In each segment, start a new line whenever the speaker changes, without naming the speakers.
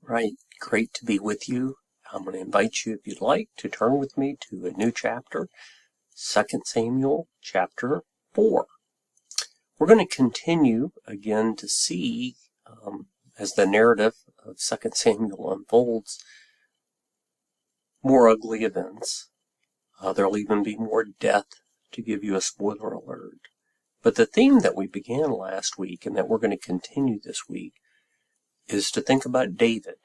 Right, great to be with you. I'm going to invite you, if you'd like, to turn with me to a new chapter, 2 Samuel chapter 4. We're going to continue again to see, as the narrative of 2 Samuel unfolds, more ugly events. There'll even be more death, to give you a spoiler alert. But the theme that we began last week and that we're going to continue this week is to think about David.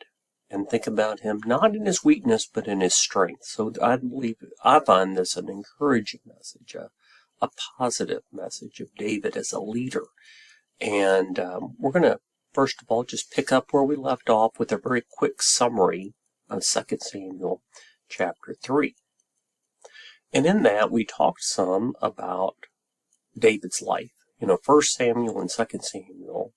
And think about him not in his weakness, but in his strength. So I find this an encouraging message, a positive message of David as a leader. And we're going to, first of all, just pick up where we left off with a very quick summary of 2 Samuel chapter 3. And in that, we talked some about David's life. 1 Samuel and 2 Samuel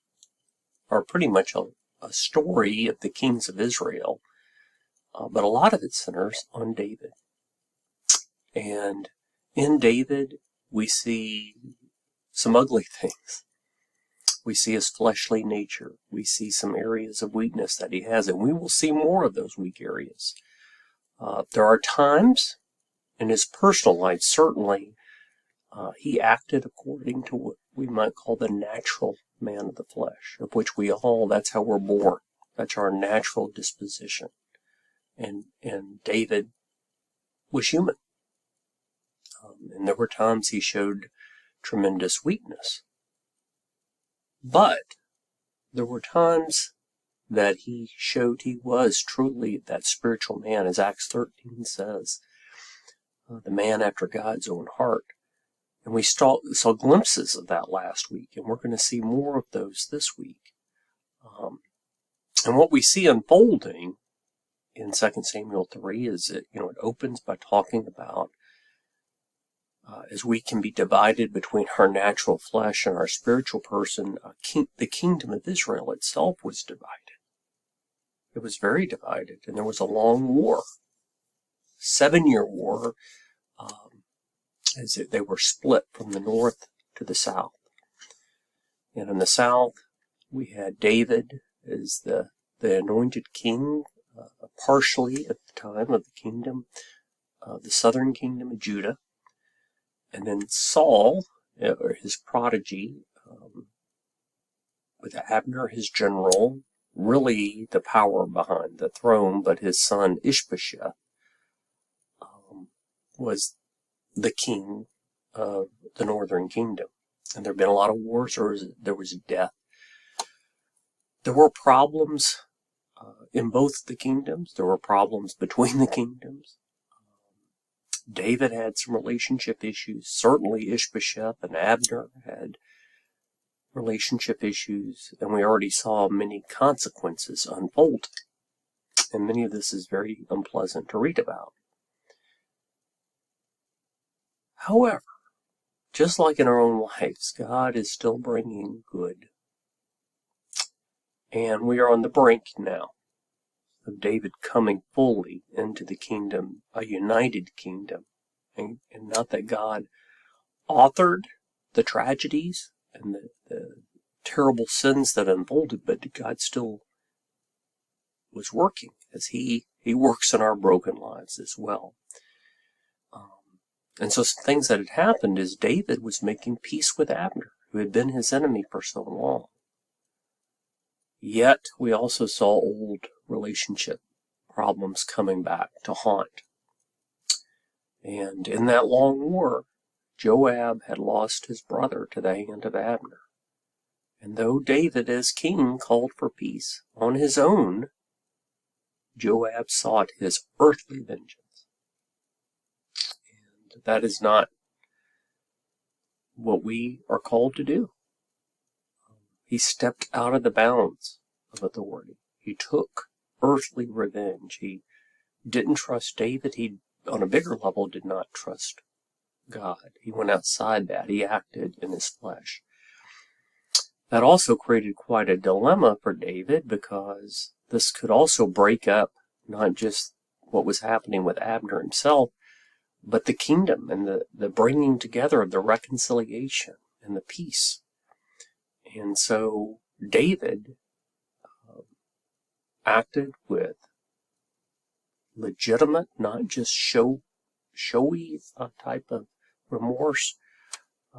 are pretty much a story of the kings of Israel, but a lot of it centers on David. And in David, we see some ugly things. We see his fleshly nature. We see some areas of weakness that he has, and we will see more of those weak areas. There are times in his personal life, certainly, he acted according to what we might call the natural man of the flesh, of which that's how we're born. That's our natural disposition. And David was human. And there were times he showed tremendous weakness. But there were times that he showed he was truly that spiritual man, as Acts 13 says, the man after God's own heart. And we saw glimpses of that last week, and we're going to see more of those this week. And what we see unfolding in 2 Samuel 3 is that, it opens by talking about as we can be divided between our natural flesh and our spiritual person, the kingdom of Israel itself was divided. It was very divided, and there was a long war, 7-year war, as they were split from the north to the south. And in the south, we had David as the anointed king, partially at the time of the kingdom, the southern kingdom of Judah. And then Saul, or his prodigy, with Abner, his general, really the power behind the throne, but his son Ishbosheth was the king of the northern kingdom. And there have been a lot of wars, there was death. There were problems in both the kingdoms. There were problems between the kingdoms. David had some relationship issues. Certainly Ishbosheth and Abner had relationship issues, and we already saw many consequences unfold. And many of this is very unpleasant to read about. However, just like in our own lives, God is still bringing good. And we are on the brink now of David coming fully into the kingdom, a united kingdom. And not that God authored the tragedies and the terrible sins that unfolded, but God still was working as He works in our broken lives as well. And so some things that had happened is David was making peace with Abner, who had been his enemy for so long. Yet we also saw old relationship problems coming back to haunt. And in that long war, Joab had lost his brother to the hand of Abner. And though David as king called for peace on his own, Joab sought his earthly vengeance. And that is not what we are called to do. He stepped out of the bounds of authority. He took earthly revenge. He didn't trust David. He, on a bigger level, did not trust God. He went outside that. He acted in his flesh. That also created quite a dilemma for David, because this could also break up not just what was happening with Abner himself, but the kingdom and the bringing together of the reconciliation and the peace. And so David acted with legitimate, not just showy type of remorse,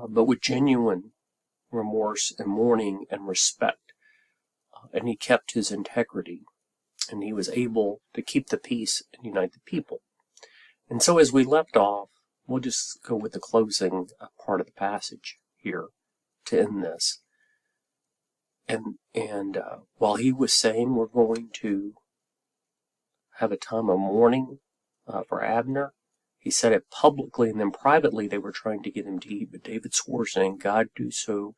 but with genuine remorse and mourning and respect. And he kept his integrity, and he was able to keep the peace and unite the people. And so as we left off, we'll just go with the closing part of the passage here to end this. And while he was saying we're going to have a time of mourning for Abner, he said it publicly, and then privately they were trying to get him to eat. But David swore, saying, God do so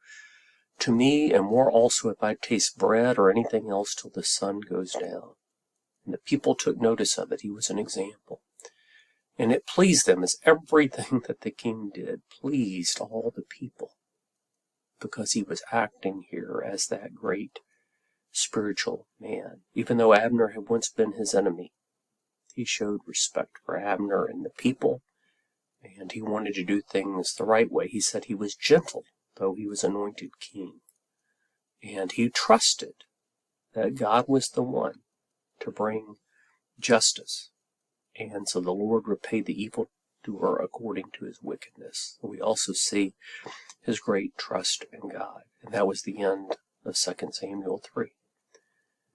to me, and more also if I taste bread or anything else till the sun goes down. And the people took notice of it. He was an example. And it pleased them, as everything that the king did pleased all the people, because he was acting here as that great spiritual man. Even though Abner had once been his enemy, he showed respect for Abner and the people, and he wanted to do things the right way. He said he was gentle, though he was anointed king. And he trusted that God was the one to bring justice. And so the Lord repaid the evildoer according to his wickedness. We also see his great trust in God. And that was the end of 2 Samuel 3.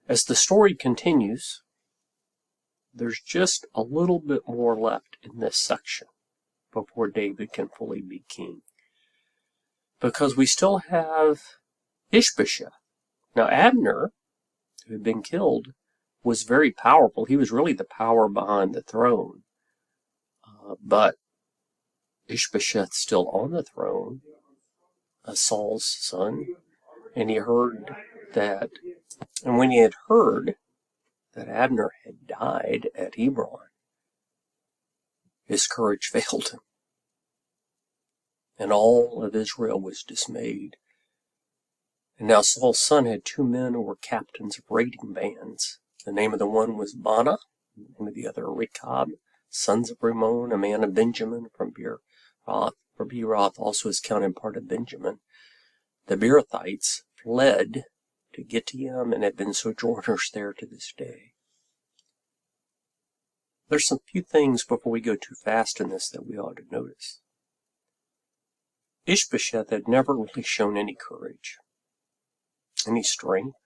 As the story continues, there's just a little bit more left in this section before David can fully be king. Because we still have Ishbosheth. Now Abner, who had been killed, was very powerful. He was really the power behind the throne. But Ishbosheth's still on the throne, Saul's son, and he heard that, and when he had heard that Abner had died at Hebron, his courage failed him, and all of Israel was dismayed. And now Saul's son had 2 men who were captains of raiding bands. The name of the one was Baanah, the name of the other Rechab, sons of Rimmon, a man of Benjamin from Beeroth. For Beeroth also is counted part of Benjamin. The Beerothites fled to Gittim and have been sojourners there to this day. There's some few things before we go too fast in this that we ought to notice. Ishbosheth had never really shown any courage, any strength.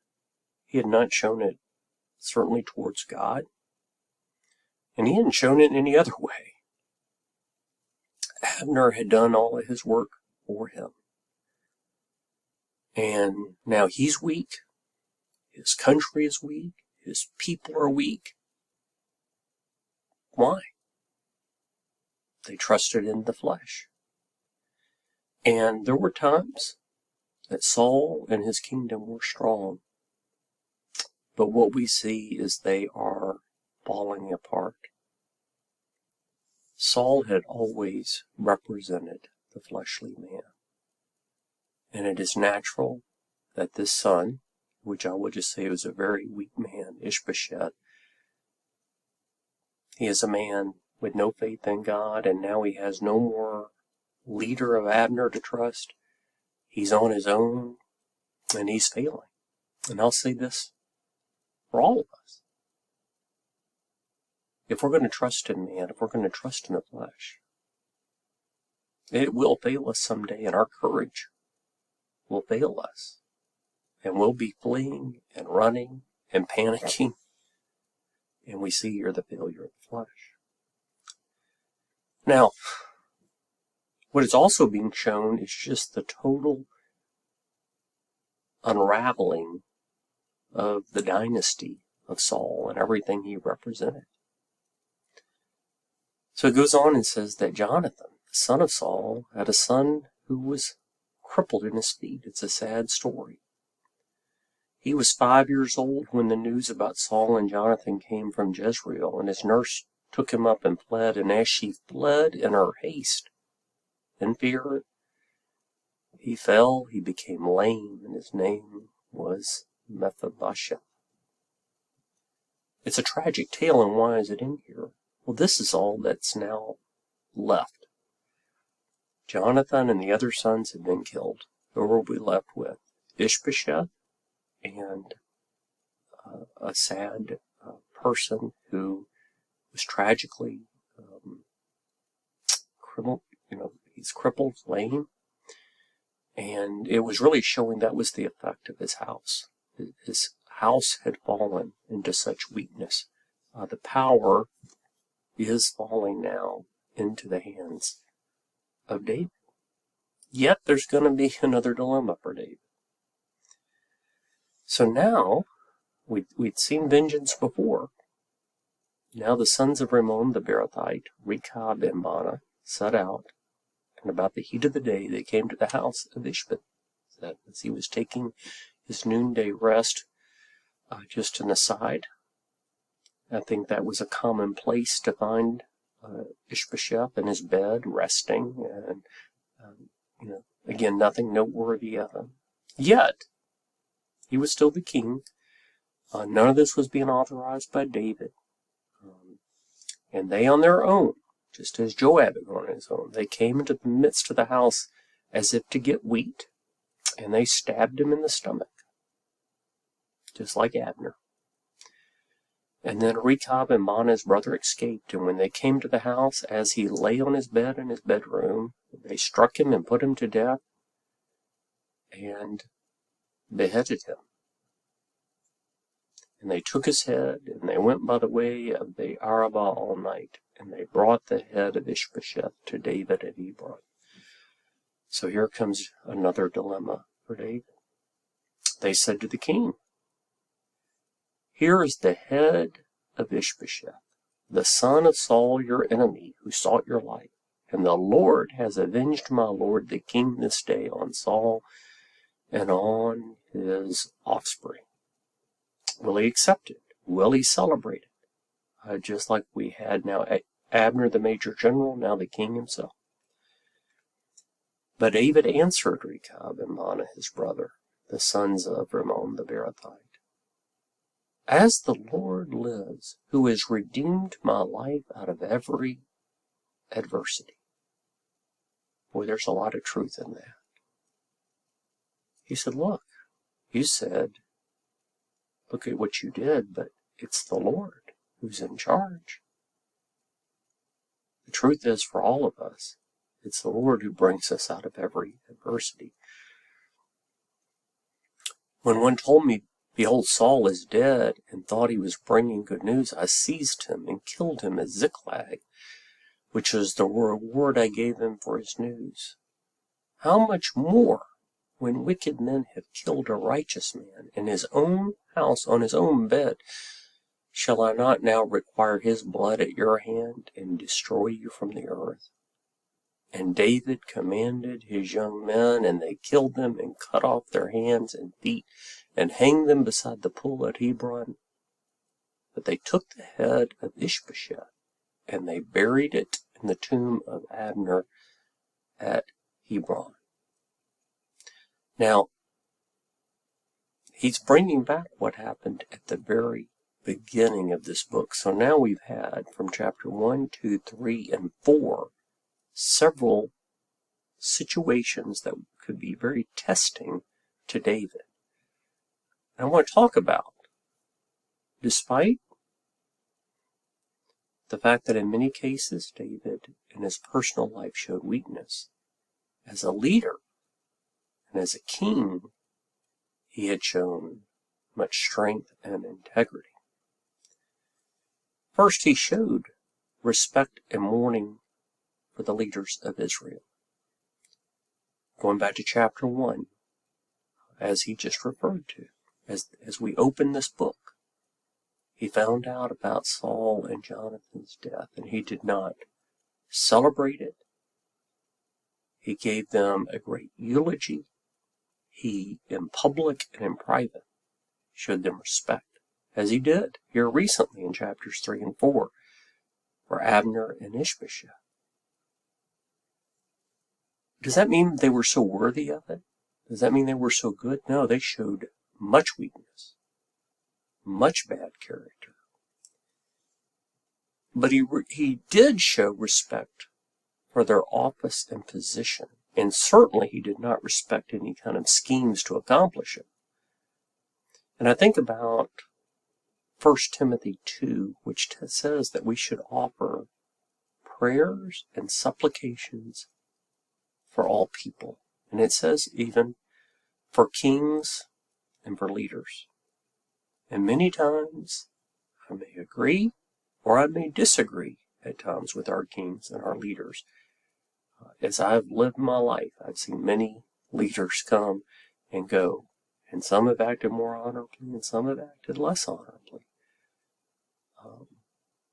He had not shown it certainly towards God, and he hadn't shown it in any other way. Abner had done all of his work for him. And now he's weak. His country is weak. His people are weak. Why? They trusted in the flesh. And there were times that Saul and his kingdom were strong. But what we see is they are falling apart. Saul had always represented the fleshly man. And it is natural that this son, which I would just say was a very weak man, Ishbosheth, he is a man with no faith in God, and now he has no more leader of Abner to trust. He's on his own, and he's failing. And I'll say this for all of us. If we're going to trust in man, if we're going to trust in the flesh, it will fail us someday, and our courage will fail us. And we'll be fleeing and running and panicking. And we see here the failure of the flesh. Now, what is also being shown is just the total unraveling of the dynasty of Saul and everything he represented. So it goes on and says that Jonathan, the son of Saul, had a son who was crippled in his feet. It's a sad story. He was 5 years old when the news about Saul and Jonathan came from Jezreel, and his nurse took him up and fled, and as she fled in her haste and fear, he fell, he became lame, and his name was Mephibosheth. It's a tragic tale, and why is it in here? Well, this is all that's now left. Jonathan and the other sons have been killed. Who are we left with? Ishbosheth and a sad person who was tragically crippled. He's crippled, lame, and it was really showing that was the effect of his house. His house had fallen into such weakness. The power is falling now into the hands of David. Yet there's going to be another dilemma for David. So now, we'd seen vengeance before. Now the sons of Rimmon the Beerothite, Rechab and Baanah, set out, and about the heat of the day they came to the house of Ishbosheth, as he was taking his noonday rest. Just an aside, I think that was a common place to find Ishbosheth in his bed, resting, and again, nothing noteworthy of him. Yet, he was still the king. None of this was being authorized by David. And they on their own, just as Joab had gone on his own, they came into the midst of the house as if to get wheat, and they stabbed him in the stomach, just like Abner. And then Rechab and Baanah's brother escaped, and when they came to the house, as he lay on his bed in his bedroom, they struck him and put him to death, and beheaded him. And they took his head, and they went by the way of the Arabah all night, and they brought the head of Ishbosheth to David at Hebron. So here comes another dilemma for David. They said to the king, "Here is the head of Ishbosheth, the son of Saul your enemy, who sought your life. And the Lord has avenged my lord the king this day on Saul and on his offspring." Will he accept it? Will he celebrate it? Just like we had now Abner the major general, now the king himself. But David answered Rechab and Baanah his brother, the sons of Rimmon the Beerothite, "As the Lord lives, who has redeemed my life out of every adversity." Boy, there's a lot of truth in that. He said, look, you said, look at what you did, but it's the Lord who's in charge. The truth is, for all of us, it's the Lord who brings us out of every adversity. When one told me, "Behold, Saul is dead," and thought he was bringing good news, I seized him and killed him at Ziklag, which is the reward I gave him for his news. How much more, when wicked men have killed a righteous man in his own house, on his own bed, shall I not now require his blood at your hand and destroy you from the earth? And David commanded his young men, and they killed them and cut off their hands and feet and hanged them beside the pool at Hebron. But they took the head of Ishbosheth and they buried it in the tomb of Abner at Hebron. Now, he's bringing back what happened at the very beginning of this book. So now we've had from chapter 1, 2, 3, and 4 several situations that could be very testing to David. And I want to talk about, despite the fact that in many cases David in his personal life showed weakness, as a leader and as a king, he had shown much strength and integrity. First, he showed respect and mourning for the leaders of Israel. Going back to chapter 1, as he just referred to, as we open this book, he found out about Saul and Jonathan's death, and he did not celebrate it. He gave them a great eulogy. He, in public and in private, showed them respect, as he did here recently in chapters 3 and 4, for Abner and Ishbosheth. Does that mean they were so worthy of it? Does that mean they were so good? No, they showed much weakness, much bad character. But he did show respect for their office and position, and certainly he did not respect any kind of schemes to accomplish it. And I think about 1 Timothy 2, which says that we should offer prayers and supplications for all people. And it says even for kings and for leaders. And many times I may agree or I may disagree at times with our kings and our leaders. As I've lived my life, I've seen many leaders come and go, and some have acted more honorably and some have acted less honorably.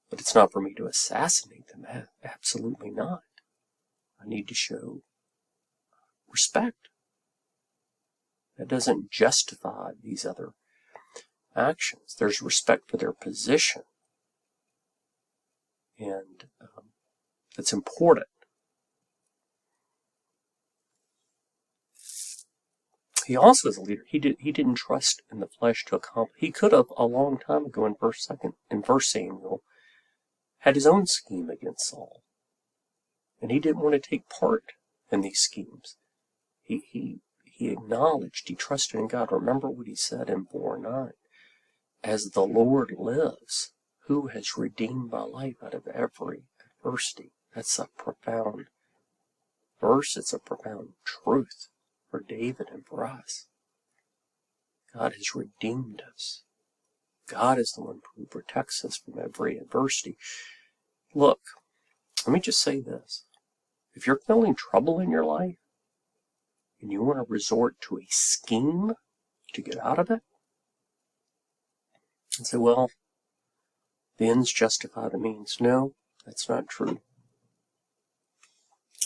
But it's not for me to assassinate them. Absolutely not. I need to show respect. That doesn't justify these other actions. There's respect for their position. And that's important. He also, as a leader, he didn't trust in the flesh to accomplish. He could have a long time ago in 1 Samuel had his own scheme against Saul, and he didn't want to take part in these schemes. He acknowledged, he trusted in God. Remember what he said in 4:9: "As the Lord lives, who has redeemed my life out of every adversity." That's a profound verse. It's a profound truth for David and for us. God has redeemed us. God is the one who protects us from every adversity. Look, let me just say this. If you're feeling trouble in your life and you want to resort to a scheme to get out of it, and say, well, the ends justify the means. No, that's not true.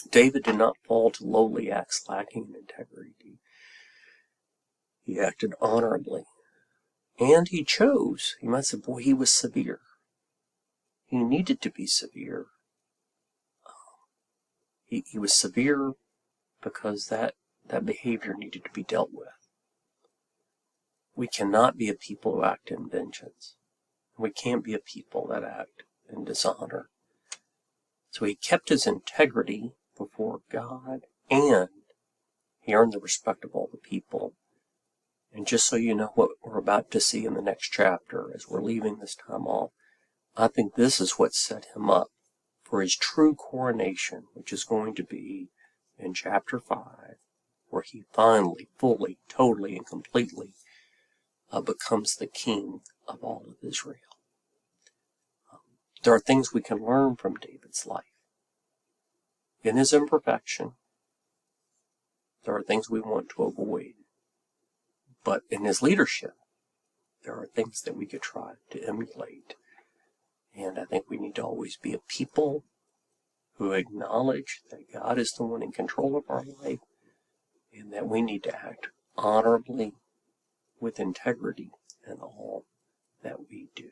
David did not fall to lowly acts lacking in integrity. He acted honorably. And he chose. You might say, boy, he was severe. He needed to be severe. He was severe because that behavior needed to be dealt with. We cannot be a people who act in vengeance. We can't be a people that act in dishonor. So he kept his integrity before God, and he earned the respect of all the people. And just so you know what we're about to see in the next chapter as we're leaving this time off, I think this is what set him up for his true coronation, which is going to be in chapter 5, where he finally, fully, totally, and completely becomes the king of all of Israel. There are things we can learn from David's life. In his imperfection, there are things we want to avoid. But in his leadership, there are things that we could try to emulate. And I think we need to always be a people who acknowledge that God is the one in control of our life, and that we need to act honorably with integrity in all that we do.